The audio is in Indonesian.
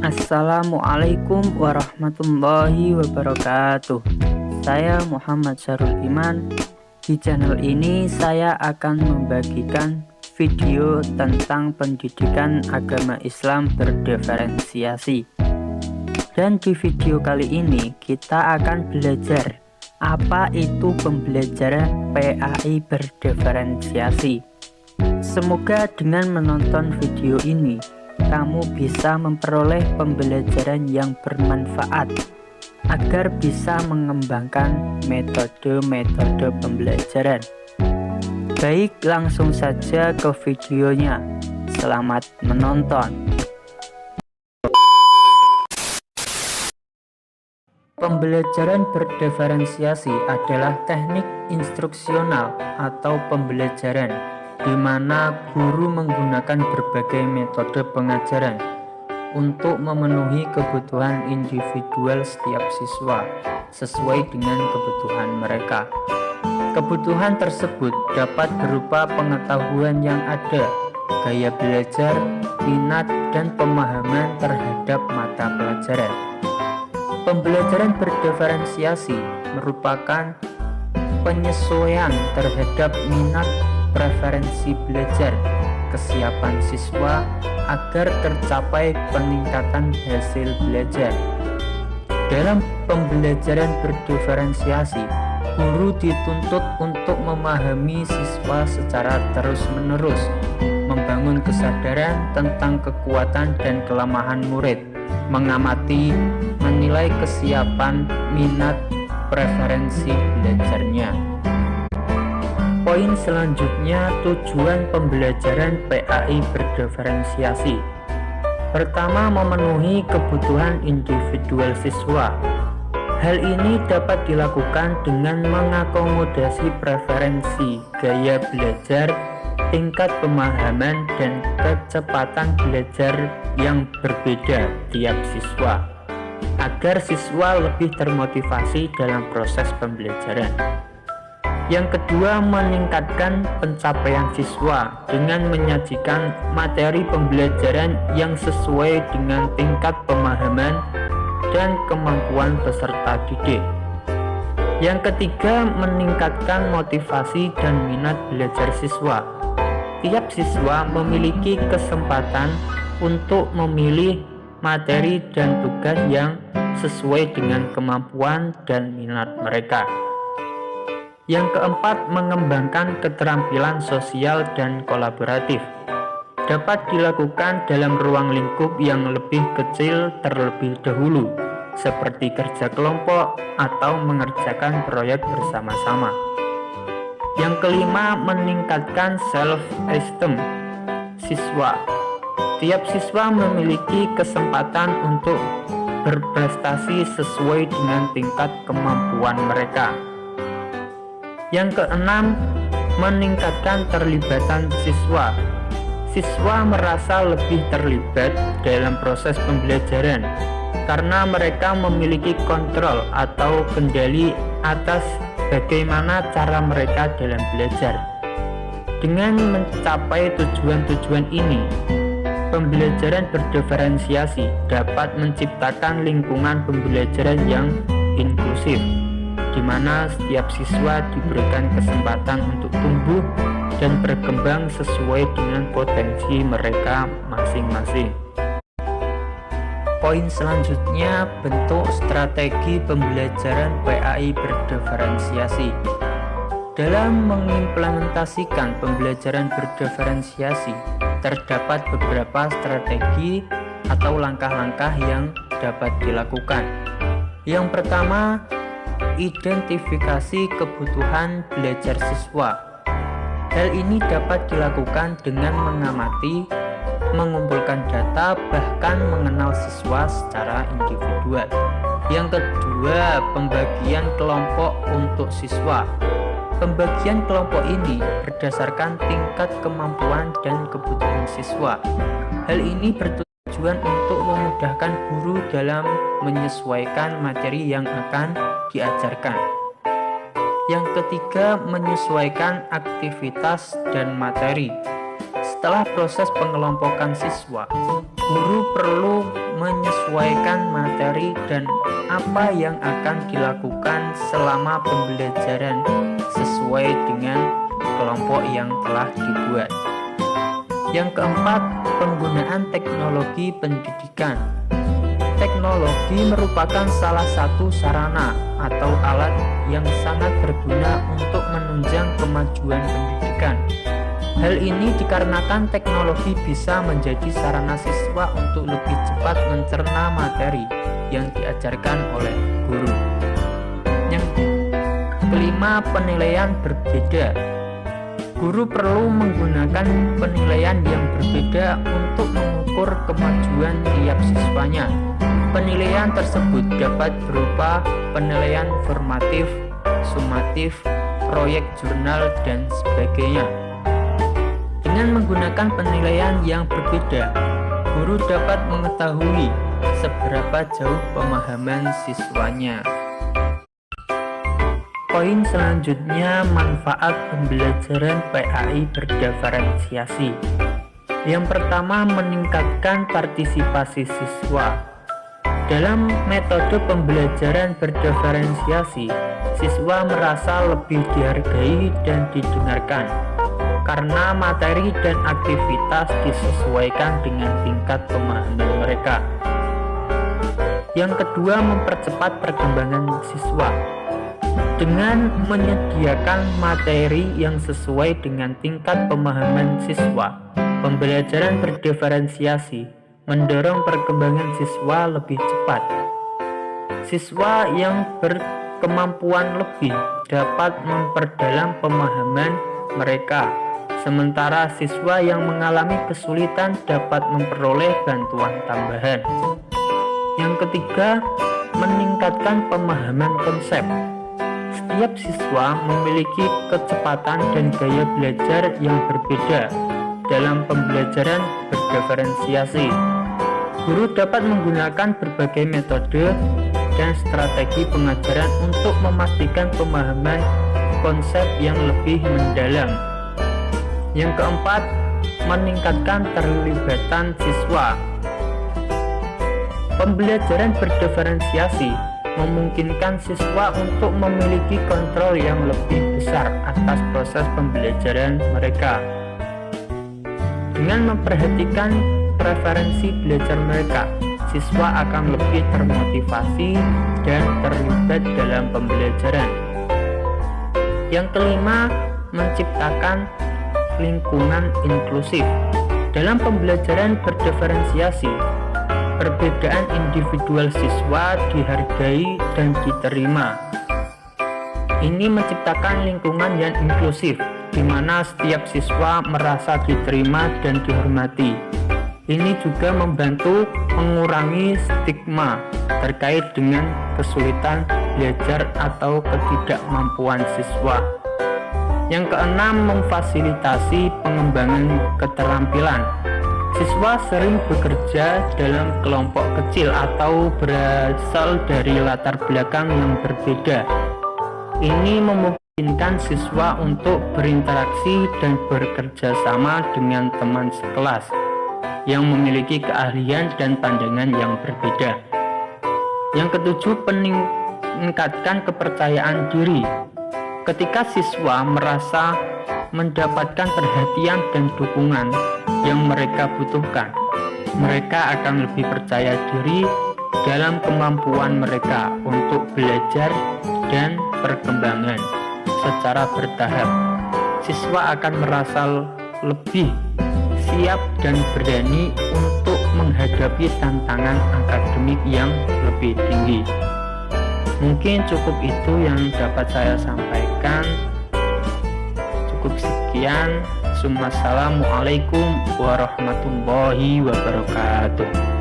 Assalamualaikum warahmatullahi wabarakatuh. Saya Muhammad Syarul Iman. Di channel ini saya akan membagikan video tentang pendidikan agama Islam berdiferensiasi. Dan di video kali ini kita akan belajar apa itu pembelajaran PAI berdiferensiasi. Semoga dengan menonton video ini kamu bisa memperoleh pembelajaran yang bermanfaat agar bisa mengembangkan metode-metode pembelajaran. Baik, langsung saja ke videonya. Selamat menonton. Pembelajaran berdiferensiasi adalah teknik instruksional atau pembelajaran di mana guru menggunakan berbagai metode pengajaran untuk memenuhi kebutuhan individual setiap siswa sesuai dengan kebutuhan mereka. Kebutuhan tersebut dapat berupa pengetahuan yang ada, gaya belajar, minat, dan pemahaman terhadap mata pelajaran. Pembelajaran berdiferensiasi merupakan penyesuaian terhadap minat, preferensi belajar, kesiapan siswa agar tercapai peningkatan hasil belajar. Dalam pembelajaran berdiferensiasi, guru dituntut untuk memahami siswa secara terus-menerus, membangun kesadaran tentang kekuatan dan kelemahan murid, mengamati, menilai kesiapan, minat, preferensi belajarnya. Poin selanjutnya, tujuan pembelajaran PAI berdiferensiasi. Pertama, memenuhi kebutuhan individual siswa. Hal ini dapat dilakukan dengan mengakomodasi preferensi, gaya belajar, tingkat pemahaman, dan kecepatan belajar yang berbeda tiap siswa, agar siswa lebih termotivasi dalam proses pembelajaran. Yang kedua, meningkatkan pencapaian siswa dengan menyajikan materi pembelajaran yang sesuai dengan tingkat pemahaman dan kemampuan peserta didik. Yang ketiga, meningkatkan motivasi dan minat belajar siswa. Tiap siswa memiliki kesempatan untuk memilih materi dan tugas yang sesuai dengan kemampuan dan minat mereka. Yang keempat, mengembangkan keterampilan sosial dan kolaboratif. Dapat dilakukan dalam ruang lingkup yang lebih kecil terlebih dahulu, seperti kerja kelompok atau mengerjakan proyek bersama-sama. Yang kelima, meningkatkan self-esteem siswa. Tiap siswa memiliki kesempatan untuk berprestasi sesuai dengan tingkat kemampuan mereka. Yang keenam, meningkatkan terlibatan siswa. Siswa merasa lebih terlibat dalam proses pembelajaran karena mereka memiliki kontrol atau kendali atas bagaimana cara mereka dalam belajar. Dengan mencapai tujuan-tujuan ini, pembelajaran berdiferensiasi dapat menciptakan lingkungan pembelajaran yang inklusif, di mana setiap siswa diberikan kesempatan untuk tumbuh dan berkembang sesuai dengan potensi mereka masing-masing. Poin selanjutnya, bentuk strategi pembelajaran PAI berdiferensiasi. Dalam mengimplementasikan pembelajaran berdiferensiasi, terdapat beberapa strategi atau langkah-langkah yang dapat dilakukan. Yang pertama, identifikasi kebutuhan belajar siswa. Hal ini dapat dilakukan dengan mengamati, mengumpulkan data, bahkan mengenal siswa secara individual. Yang kedua, pembagian kelompok untuk siswa. Pembagian kelompok ini berdasarkan tingkat kemampuan dan kebutuhan siswa. Hal ini bertujuan untuk memudahkan guru dalam menyesuaikan materi yang akan diajarkan. Yang ketiga, menyesuaikan aktivitas dan materi. Setelah proses pengelompokan siswa, guru perlu menyesuaikan materi dan apa yang akan dilakukan selama pembelajaran sesuai dengan kelompok yang telah dibuat. Yang keempat, penggunaan teknologi pendidikan. Teknologi merupakan salah satu sarana atau alat yang sangat berguna untuk menunjang kemajuan pendidikan. Hal ini dikarenakan teknologi bisa menjadi sarana siswa untuk lebih cepat mencerna materi yang diajarkan oleh guru. Yang kelima, penilaian berbeda. Guru perlu menggunakan penilaian yang berbeda untuk mengukur kemajuan tiap siswanya. Penilaian tersebut dapat berupa penilaian formatif, sumatif, proyek jurnal, dan sebagainya. Dengan menggunakan penilaian yang berbeda, guru dapat mengetahui seberapa jauh pemahaman siswanya. Poin selanjutnya, manfaat pembelajaran PAI berdiferensiasi. Yang pertama, meningkatkan partisipasi siswa. Dalam metode pembelajaran berdiferensiasi, siswa merasa lebih dihargai dan didengarkan karena materi dan aktivitas disesuaikan dengan tingkat pemahaman mereka. Yang kedua, mempercepat perkembangan siswa. Dengan menyediakan materi yang sesuai dengan tingkat pemahaman siswa, pembelajaran berdiferensiasi mendorong perkembangan siswa lebih cepat. Siswa yang berkemampuan lebih dapat memperdalam pemahaman mereka, sementara siswa yang mengalami kesulitan dapat memperoleh bantuan tambahan. Yang ketiga, meningkatkan pemahaman konsep. Setiap siswa memiliki kecepatan dan gaya belajar yang berbeda dalam pembelajaran berdiferensiasi. Guru dapat menggunakan berbagai metode dan strategi pengajaran untuk memastikan pemahaman konsep yang lebih mendalam. Yang keempat, meningkatkan keterlibatan siswa. Pembelajaran berdiferensiasi memungkinkan siswa untuk memiliki kontrol yang lebih besar atas proses pembelajaran mereka. Dengan memperhatikan preferensi belajar mereka, siswa akan lebih termotivasi dan terlibat dalam pembelajaran. Yang kelima, menciptakan lingkungan inklusif. Dalam pembelajaran berdiferensiasi, perbedaan individual siswa dihargai dan diterima. Ini menciptakan lingkungan yang inklusif, di mana setiap siswa merasa diterima dan dihormati. Ini juga membantu mengurangi stigma terkait dengan kesulitan belajar atau ketidakmampuan siswa. Yang keenam, memfasilitasi pengembangan keterampilan. Siswa sering bekerja dalam kelompok kecil atau berasal dari latar belakang yang berbeda. Ini memungkinkan siswa untuk berinteraksi dan bekerja sama dengan teman sekelas yang memiliki keahlian dan pandangan yang berbeda. Yang ketujuh, meningkatkan kepercayaan diri. Ketika siswa merasa mendapatkan perhatian dan dukungan yang mereka butuhkan, mereka akan lebih percaya diri dalam kemampuan mereka untuk belajar dan perkembangan secara bertahap. Siswa akan merasa lebih siap dan berani untuk menghadapi tantangan akademik yang lebih tinggi. Mungkin cukup itu yang dapat saya sampaikan. Cukup sekian. Assalamualaikum warahmatullahi wabarakatuh.